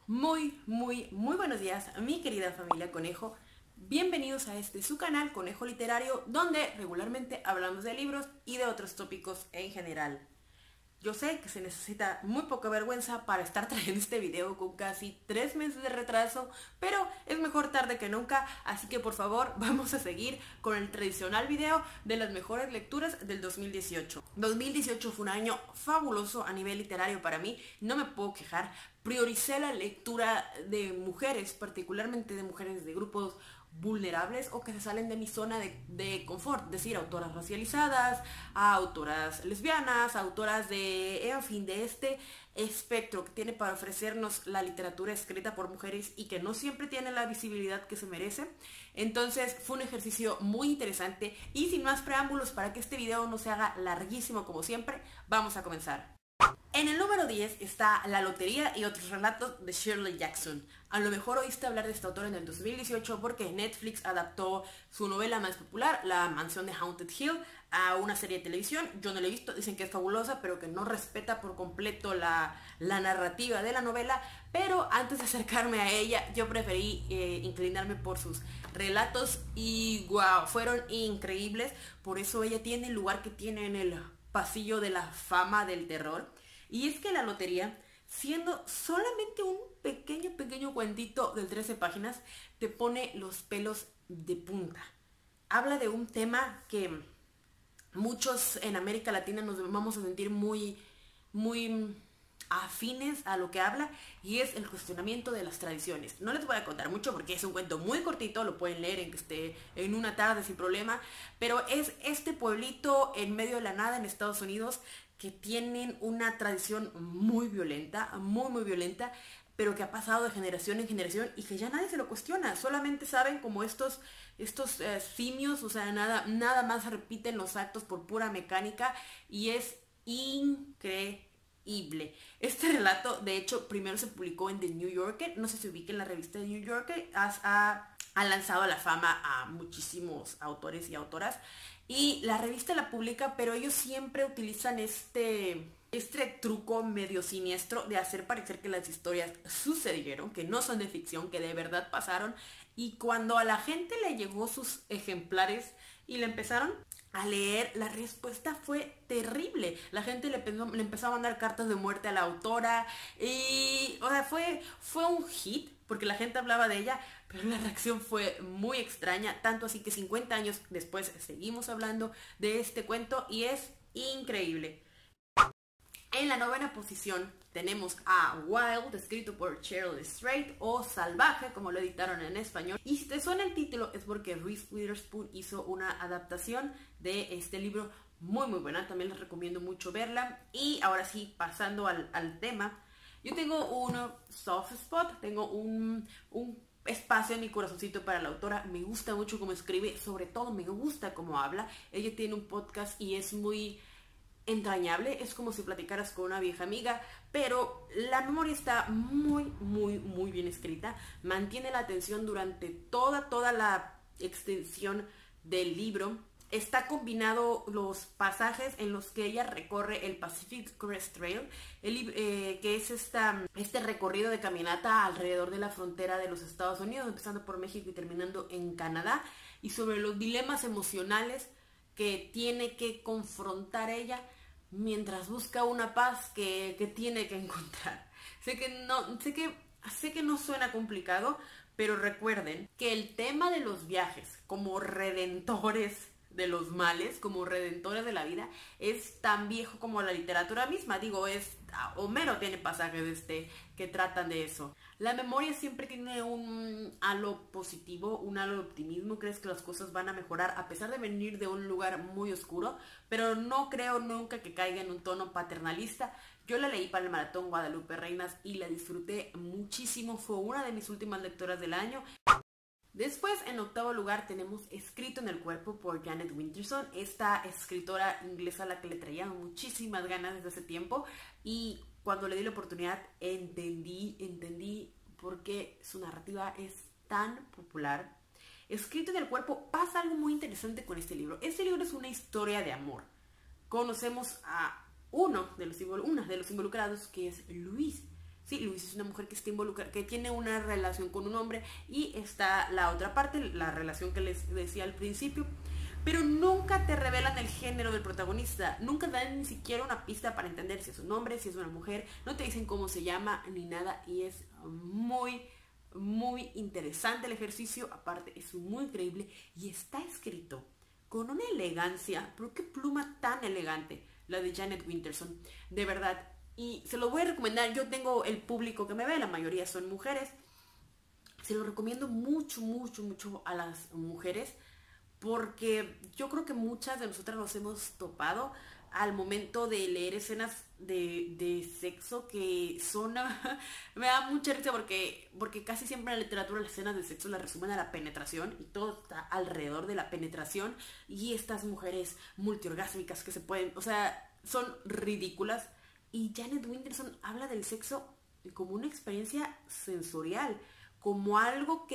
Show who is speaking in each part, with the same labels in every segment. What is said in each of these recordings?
Speaker 1: Muy buenos días, mi querida familia Conejo. Bienvenidos a este su canal Conejo Literario, donde regularmente hablamos de libros y de otros tópicos en general. Yo sé que se necesita muy poca vergüenza para estar trayendo este video con casi 3 meses de retraso, pero es mejor tarde que nunca, así que por favor vamos a seguir con el tradicional video de las mejores lecturas del 2018. 2018 fue un año fabuloso a nivel literario para mí, no me puedo quejar. Prioricé la lectura de mujeres, particularmente de mujeres de grupos vulnerables o que se salen de mi zona de confort, es decir, autoras racializadas, a autoras lesbianas, autoras en fin, de este espectro que tiene para ofrecernos la literatura escrita por mujeres y que no siempre tiene la visibilidad que se merece. Entonces fue un ejercicio muy interesante y sin más preámbulos, para que este video no se haga larguísimo como siempre, vamos a comenzar. En el número 10 está La Lotería y otros relatos de Shirley Jackson. A lo mejor oíste hablar de esta autora en el 2018 porque Netflix adaptó su novela más popular, La Mansión de Haunted Hill, a una serie de televisión. Yo no la he visto, dicen que es fabulosa, pero que no respeta por completo la narrativa de la novela. Pero antes de acercarme a ella, yo preferí inclinarme por sus relatos y wow, fueron increíbles. Por eso ella tiene el lugar que tiene en el pasillo de la fama del terror. Y es que La Lotería, siendo solamente un pequeño cuentito de 13 páginas, te pone los pelos de punta. Habla de un tema que muchos en América Latina nos vamos a sentir muy afines a lo que habla, y es el cuestionamiento de las tradiciones. No les voy a contar mucho porque es un cuento muy cortito, lo pueden leer en una tarde sin problema, pero es este pueblito en medio de la nada en Estados Unidos que tienen una tradición muy violenta, muy violenta, pero que ha pasado de generación en generación y que ya nadie se lo cuestiona. Solamente saben como estos simios, o sea, nada más repiten los actos por pura mecánica, y es increíble. Este relato, de hecho, primero se publicó en The New Yorker. No sé si ubiquen la revista The New Yorker. Ha lanzado a la fama a muchísimos autores y autoras, y la revista la publica, pero ellos siempre utilizan este truco medio siniestro de hacer parecer que las historias sucedieron, que no son de ficción, que de verdad pasaron. Y cuando a la gente le llegó sus ejemplares y le empezaron a leer, la respuesta fue terrible. La gente le empezó a mandar cartas de muerte a la autora y, o sea, fue un hit porque la gente hablaba de ella, pero la reacción fue muy extraña, tanto así que 50 años después seguimos hablando de este cuento y es increíble. En la 9ª posición tenemos a Wild, escrito por Cheryl Strait, o Salvaje, como lo editaron en español. Y si te suena el título es porque Reese Witherspoon hizo una adaptación de este libro muy buena. También les recomiendo mucho verla. Y ahora sí, pasando al tema, yo tengo un soft spot, tengo un espacio en mi corazoncito para la autora. Me gusta mucho cómo escribe, sobre todo me gusta cómo habla. Ella tiene un podcast y es muy entrañable, es como si platicaras con una vieja amiga, pero la memoria está muy bien escrita, mantiene la atención durante toda la extensión del libro. Está combinado los pasajes en los que ella recorre el Pacific Crest Trail, que es este recorrido de caminata alrededor de la frontera de los Estados Unidos, empezando por México y terminando en Canadá, y sobre los dilemas emocionales que tiene que confrontar ella mientras busca una paz que tiene que encontrar. Sé que no suena complicado, pero recuerden que el tema de los viajes como redentores de los males, como redentores de la vida, es tan viejo como la literatura misma. Digo, Homero tiene pasajes que tratan de eso. La memoria siempre tiene un halo positivo, un halo de optimismo. Crees que las cosas van a mejorar a pesar de venir de un lugar muy oscuro, pero no creo nunca que caiga en un tono paternalista. Yo la leí para el Maratón Guadalupe Reinas y la disfruté muchísimo. Fue una de mis últimas lectoras del año. Después, en 8º lugar, tenemos Escrito en el Cuerpo por Janet Winterson, esta escritora inglesa a la que le traía muchísimas ganas desde hace tiempo, y cuando le di la oportunidad entendí por qué su narrativa es tan popular. Escrito en el Cuerpo, pasa algo muy interesante con este libro. Este libro es una historia de amor. Conocemos a una de los involucrados, que es Luis. Sí, Luis es una mujer que está involucrada, que tiene una relación con un hombre, y está la otra parte, la relación que les decía al principio. Pero nunca te revelan el género del protagonista, nunca dan ni siquiera una pista para entender si es un hombre, si es una mujer, no te dicen cómo se llama ni nada, y es muy, muy interesante el ejercicio. Aparte es muy increíble y está escrito con una elegancia, pero qué pluma tan elegante, la de Janet Winterson, de verdad. Y se lo voy a recomendar, yo tengo el público que me ve, la mayoría son mujeres, se lo recomiendo mucho, mucho, mucho a las mujeres, porque yo creo que muchas de nosotras nos hemos topado al momento de leer escenas de sexo que son... me da mucha risa porque casi siempre en la literatura las escenas de sexo las resumen a la penetración y todo está alrededor de la penetración, y estas mujeres multiorgásmicas que se pueden... O sea, son ridículas. Y Janet Winterson habla del sexo como una experiencia sensorial, como algo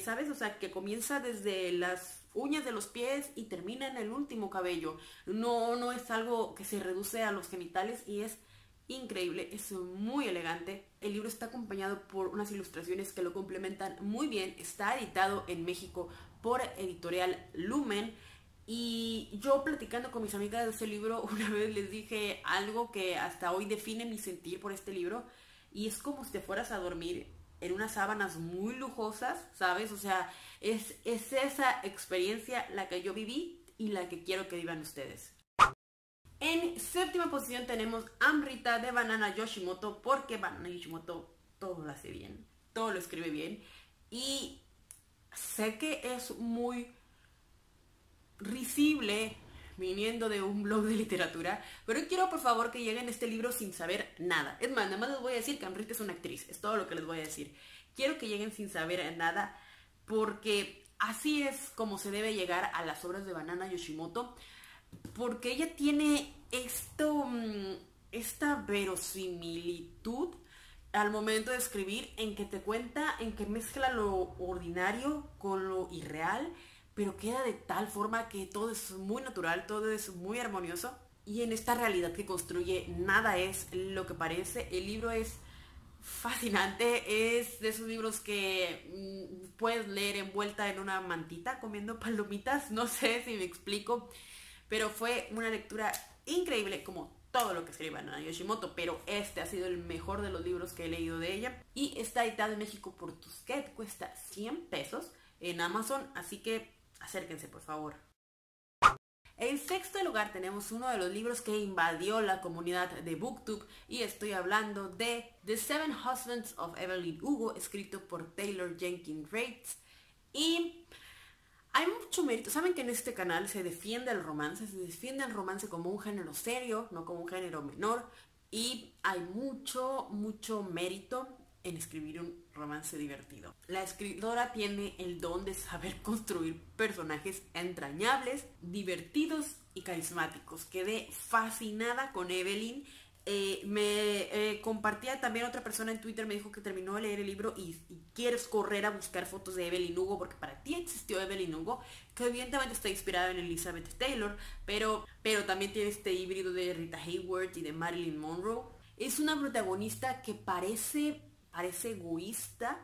Speaker 1: ¿sabes? O sea, que comienza desde las uñas de los pies y termina en el último cabello. No es algo que se reduce a los genitales, y es increíble, es muy elegante. El libro está acompañado por unas ilustraciones que lo complementan muy bien. Está editado en México por Editorial Lumen. Y yo, platicando con mis amigas de ese libro, una vez les dije algo que hasta hoy define mi sentir por este libro, y es como si te fueras a dormir en unas sábanas muy lujosas, ¿sabes? O sea, es esa experiencia la que yo viví y la que quiero que vivan ustedes. En séptima posición tenemos Amrita de Banana Yoshimoto, porque Banana Yoshimoto todo lo hace bien, todo lo escribe bien, y sé que es muy risible viniendo de un blog de literatura, pero quiero por favor que lleguen a este libro sin saber nada. Es más, nada más les voy a decir que Amrita es una actriz, es todo lo que les voy a decir. Quiero que lleguen sin saber nada, porque así es como se debe llegar a las obras de Banana Yoshimoto, porque ella tiene esta verosimilitud al momento de escribir, en que te cuenta, en que mezcla lo ordinario con lo irreal, pero queda de tal forma que todo es muy natural, todo es muy armonioso, y en esta realidad que construye nada es lo que parece. El libro es fascinante, es de esos libros que puedes leer envuelta en una mantita comiendo palomitas, no sé si me explico, pero fue una lectura increíble, como todo lo que escribe Banana Yoshimoto, pero este ha sido el mejor de los libros que he leído de ella, y está editado en México por Tusquets, cuesta 100 pesos en Amazon, así que acérquense por favor. En sexto lugar tenemos uno de los libros que invadió la comunidad de BookTube, y estoy hablando de The Seven Husbands of Evelyn Hugo, escrito por Taylor Jenkins Reid. Y hay mucho mérito. Saben que en este canal se defiende el romance como un género serio, no como un género menor, y hay mucho, mucho mérito en escribir un romance divertido. La escritora tiene el don de saber construir personajes entrañables, divertidos y carismáticos. Quedé fascinada con Evelyn. Compartía también otra persona en Twitter, me dijo que terminó de leer el libro y quieres correr a buscar fotos de Evelyn Hugo, porque para ti existió Evelyn Hugo, que evidentemente está inspirada en Elizabeth Taylor, pero también tiene este híbrido de Rita Hayworth y de Marilyn Monroe. Es una protagonista que parece egoísta,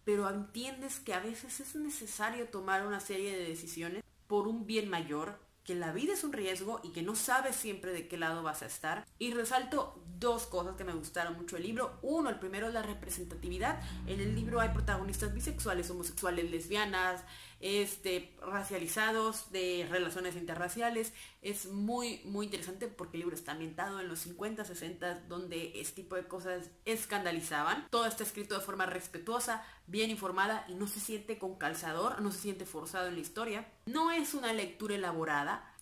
Speaker 1: pero entiendes que a veces es necesario tomar una serie de decisiones por un bien mayor, que la vida es un riesgo y que no sabes siempre de qué lado vas a estar. Y resalto dos cosas que me gustaron mucho del libro. Uno, el primero es la representatividad. En el libro hay protagonistas bisexuales, homosexuales, lesbianas, racializados, de relaciones interraciales. Es muy, muy interesante porque el libro está ambientado en los 50, 60, donde este tipo de cosas escandalizaban. Todo está escrito de forma respetuosa, bien informada, y no se siente con calzador, no se siente forzado en la historia. No es una lectura elaborada,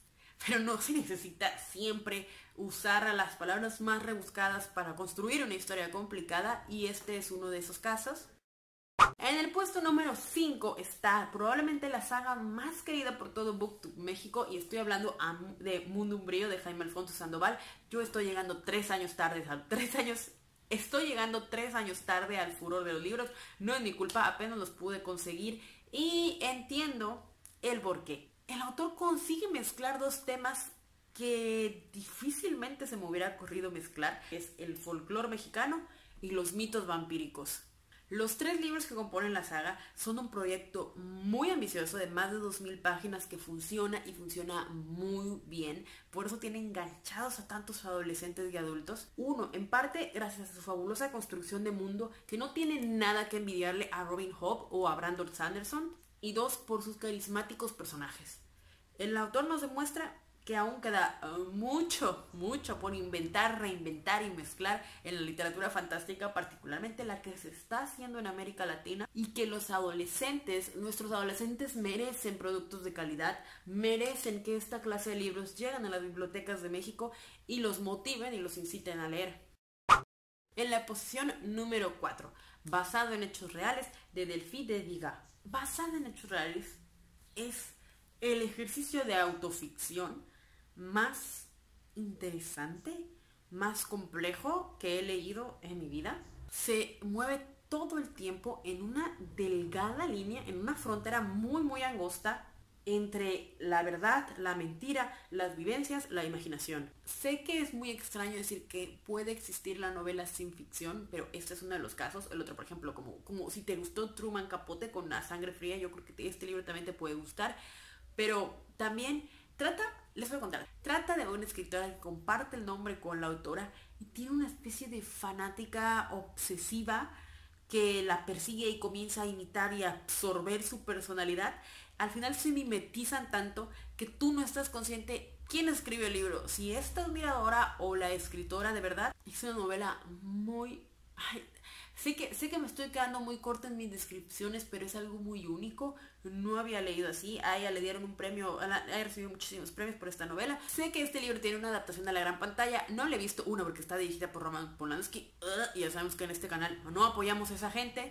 Speaker 1: pero no se necesita siempre usar las palabras más rebuscadas para construir una historia complicada, y este es uno de esos casos. En el puesto número 5 está probablemente la saga más querida por todo BookTube México, y estoy hablando de Mundo Umbrío de Jaime Alfonso Sandoval. Yo estoy llegando 3 años tarde, estoy llegando 3 años tarde al furor de los libros. No es mi culpa, apenas los pude conseguir, y entiendo el porqué. El autor consigue mezclar dos temas que difícilmente se me hubiera ocurrido mezclar, que es el folclore mexicano y los mitos vampíricos. Los 3 libros que componen la saga son un proyecto muy ambicioso de más de 2000 páginas que funciona y funciona muy bien. Por eso tiene enganchados a tantos adolescentes y adultos. Uno, en parte gracias a su fabulosa construcción de mundo que no tiene nada que envidiarle a Robin Hood o a Brandon Sanderson. Y 2, por sus carismáticos personajes. El autor nos demuestra que aún queda mucho por inventar, reinventar y mezclar en la literatura fantástica, particularmente la que se está haciendo en América Latina, y que los adolescentes, nuestros adolescentes merecen productos de calidad, merecen que esta clase de libros lleguen a las bibliotecas de México y los motiven y los inciten a leer. En la posición número 4, basado en hechos reales, de Delphi de Vigas. Basado en hechos reales es el ejercicio de autoficción más interesante, más complejo que he leído en mi vida. Se mueve todo el tiempo en una delgada línea, en una frontera muy angosta entre la verdad, la mentira, las vivencias, la imaginación. Sé que es muy extraño decir que puede existir la novela sin ficción, pero este es uno de los casos. El otro, por ejemplo, como si te gustó Truman Capote con La sangre fría, yo creo que este libro también te puede gustar. Pero también les voy a contar, trata de una escritora que comparte el nombre con la autora y tiene una especie de fanática obsesiva que la persigue y comienza a imitar y a absorber su personalidad. Al final se mimetizan tanto que tú no estás consciente quién escribe el libro, si esta admiradora o la escritora de verdad. Es una novela muy... Sé que me estoy quedando muy corta en mis descripciones, pero es algo muy único. No había leído así. A ella le dieron un premio, ha recibido muchísimos premios por esta novela. Sé que este libro tiene una adaptación a la gran pantalla. No le he visto una porque está dirigida por Roman Polanski. Y ya sabemos que en este canal no apoyamos a esa gente.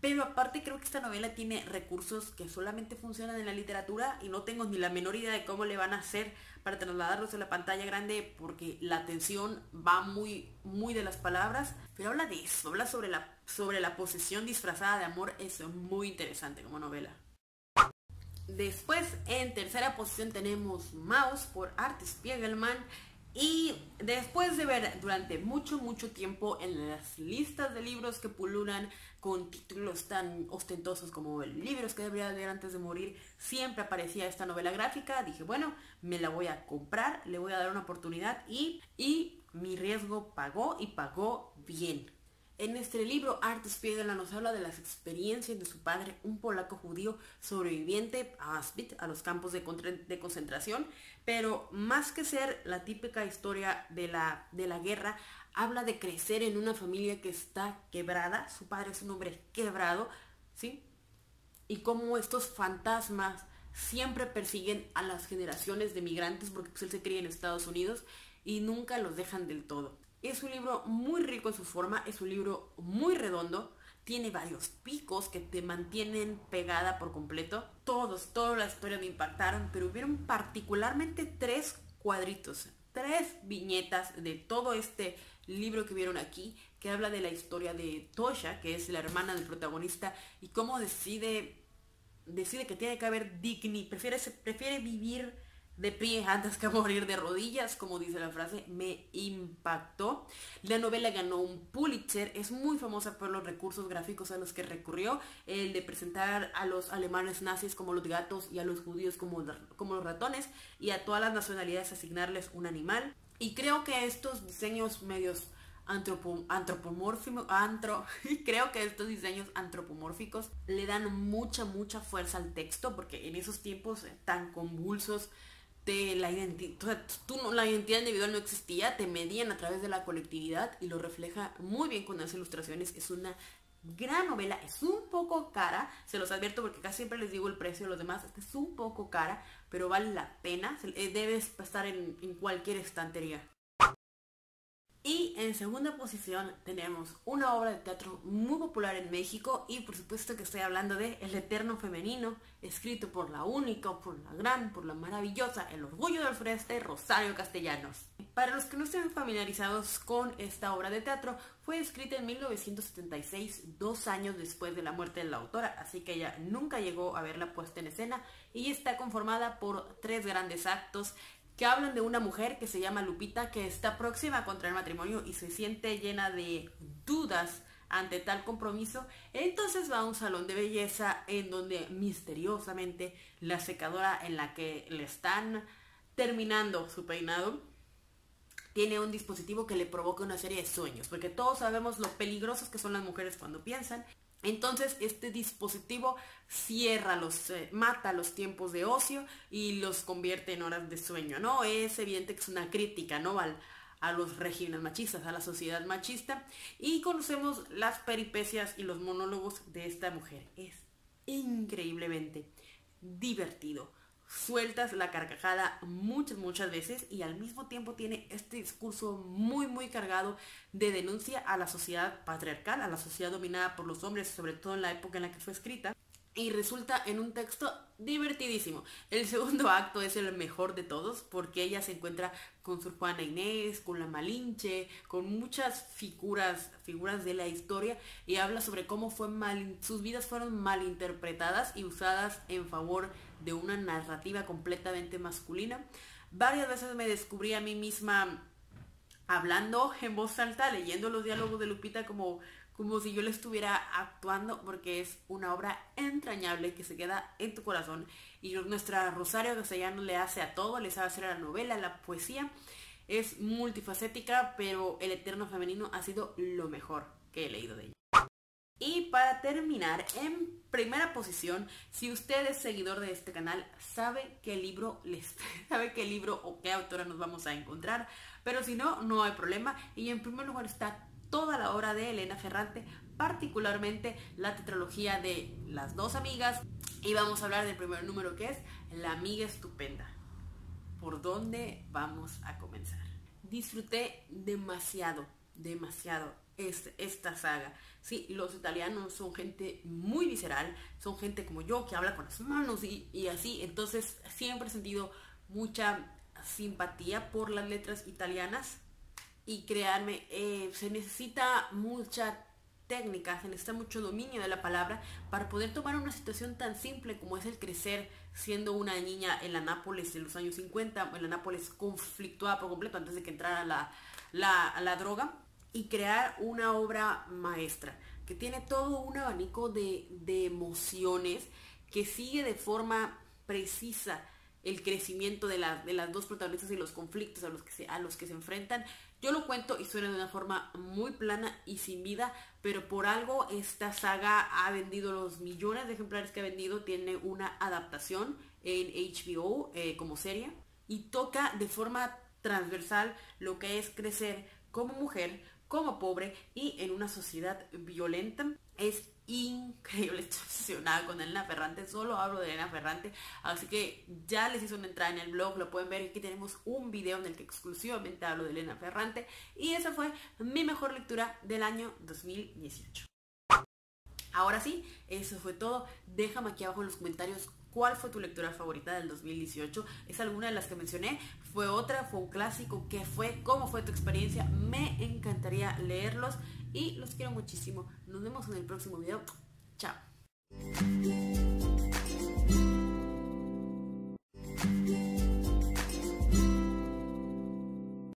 Speaker 1: Pero aparte creo que esta novela tiene recursos que solamente funcionan en la literatura y no tengo ni la menor idea de cómo le van a hacer para trasladarlos a la pantalla grande, porque la atención va muy de las palabras. Pero habla de eso, habla sobre la posesión disfrazada de amor. Es muy interesante como novela. Después, en tercera posición tenemos Maus por Art Spiegelman. Y después de ver durante mucho tiempo en las listas de libros que pululan con títulos tan ostentosos como libros que debería leer antes de morir, siempre aparecía esta novela gráfica. Dije, bueno, me la voy a comprar, le voy a dar una oportunidad y mi riesgo pagó, y pagó bien. En este libro, Art Spiegelman nos habla de las experiencias de su padre, un polaco judío sobreviviente a Auschwitz, a los campos de concentración, pero más que ser la típica historia de la guerra, habla de crecer en una familia que está quebrada. Su padre es un hombre quebrado, ¿sí? Y cómo estos fantasmas siempre persiguen a las generaciones de migrantes, porque pues él se cría en Estados Unidos y nunca los dejan del todo. Es un libro muy rico en su forma, es un libro muy redondo, tiene varios picos que te mantienen pegada por completo. Todas las historias me impactaron, pero hubieron particularmente 3 cuadritos, 3 viñetas de todo este libro que vieron aquí, que habla de la historia de Tosha, que es la hermana del protagonista, y cómo decide que tiene que haber dignidad, prefiere vivir de pie antes que morir de rodillas, como dice la frase. Me impactó. La novela ganó un Pulitzer, es muy famosa por los recursos gráficos a los que recurrió, el de presentar a los alemanes nazis como los gatos y a los judíos como los ratones, y a todas las nacionalidades asignarles un animal. Y creo que estos diseños medios creo que estos diseños antropomórficos le dan mucha fuerza al texto, porque en esos tiempos tan convulsos de la identidad, la identidad individual no existía, te medían a través de la colectividad, y lo refleja muy bien con las ilustraciones. Es una gran novela, es un poco cara, se los advierto porque casi siempre les digo el precio de los demás. Esta es un poco cara, pero vale la pena, debes estar en cualquier estantería. Y en segunda posición tenemos una obra de teatro muy popular en México, y por supuesto que estoy hablando de El Eterno Femenino, escrito por la única, por la gran, por la maravillosa, el orgullo del sureste, Rosario Castellanos. Para los que no estén familiarizados con esta obra de teatro, fue escrita en 1976, 2 años después de la muerte de la autora, así que ella nunca llegó a verla puesta en escena, y está conformada por 3 grandes actos que hablan de una mujer que se llama Lupita, que está próxima a contraer matrimonio y se siente llena de dudas ante tal compromiso. Entonces va a un salón de belleza en donde misteriosamente la secadora en la que le están terminando su peinado tiene un dispositivo que le provoca una serie de sueños, porque todos sabemos lo peligrosas que son las mujeres cuando piensan. Entonces este dispositivo mata los tiempos de ocio y los convierte en horas de sueño, ¿no? Es evidente que es una crítica, ¿no? A los regímenes machistas, a la sociedad machista, y conocemos las peripecias y los monólogos de esta mujer. Es increíblemente divertido. Sueltas la carcajada muchas veces y al mismo tiempo tiene este discurso muy cargado de denuncia a la sociedad patriarcal, a la sociedad dominada por los hombres, sobre todo en la época en la que fue escrita, y resulta en un texto divertidísimo. El segundo acto es el mejor de todos porque ella se encuentra con Sor Juana Inés, con la Malinche, con muchas figuras de la historia, y habla sobre cómo sus vidas fueron malinterpretadas y usadas en favor de una narrativa completamente masculina. Varias veces me descubrí a mí misma hablando en voz alta, leyendo los diálogos de Lupita como si yo le estuviera actuando, porque es una obra entrañable que se queda en tu corazón. Y nuestra Rosario Castellanos le hace a todo, le sabe hacer a la novela, a la poesía. Es multifacética, pero El Eterno Femenino ha sido lo mejor que he leído de ella. Y para terminar, en primera posición, si usted es seguidor de este canal, sabe qué libro o qué autora nos vamos a encontrar, pero si no, no hay problema. Y en primer lugar está toda la obra de Elena Ferrante, particularmente la tetralogía de Las dos amigas, y vamos a hablar del primer número, que es La amiga estupenda. ¿Por dónde vamos a comenzar? Disfruté demasiado esta saga. Sí, los italianos son gente muy visceral, son gente como yo que habla con las manos y así, entonces siempre he sentido mucha simpatía por las letras italianas. Y créanme, se necesita mucha técnica, se necesita mucho dominio de la palabra para poder tomar una situación tan simple como es el crecer siendo una niña en la Nápoles de los años 50, en la Nápoles conflictuada por completo antes de que entrara la droga, y crear una obra maestra que tiene todo un abanico de emociones, que sigue de forma precisa el crecimiento de las dos protagonistas y los conflictos a los que se enfrentan. Yo lo cuento y suena de una forma muy plana y sin vida, pero por algo esta saga ha vendido los millones de ejemplares que ha vendido. Tiene una adaptación en HBO como serie, y toca de forma transversal lo que es crecer como mujer, como pobre y en una sociedad violenta. Es increíble, estoy obsesionada con Elena Ferrante, solo hablo de Elena Ferrante, así que ya les hice una entrada en el blog, lo pueden ver. Aquí tenemos un video en el que exclusivamente hablo de Elena Ferrante, y esa fue mi mejor lectura del año 2018. Ahora sí, eso fue todo. Déjame aquí abajo en los comentarios cuál fue tu lectura favorita del 2018. ¿Es alguna de las que mencioné? ¿Fue otra? ¿Fue un clásico? ¿Qué fue? ¿Cómo fue tu experiencia? Me encantaría leerlos y los quiero muchísimo. Nos vemos en el próximo video. Chao.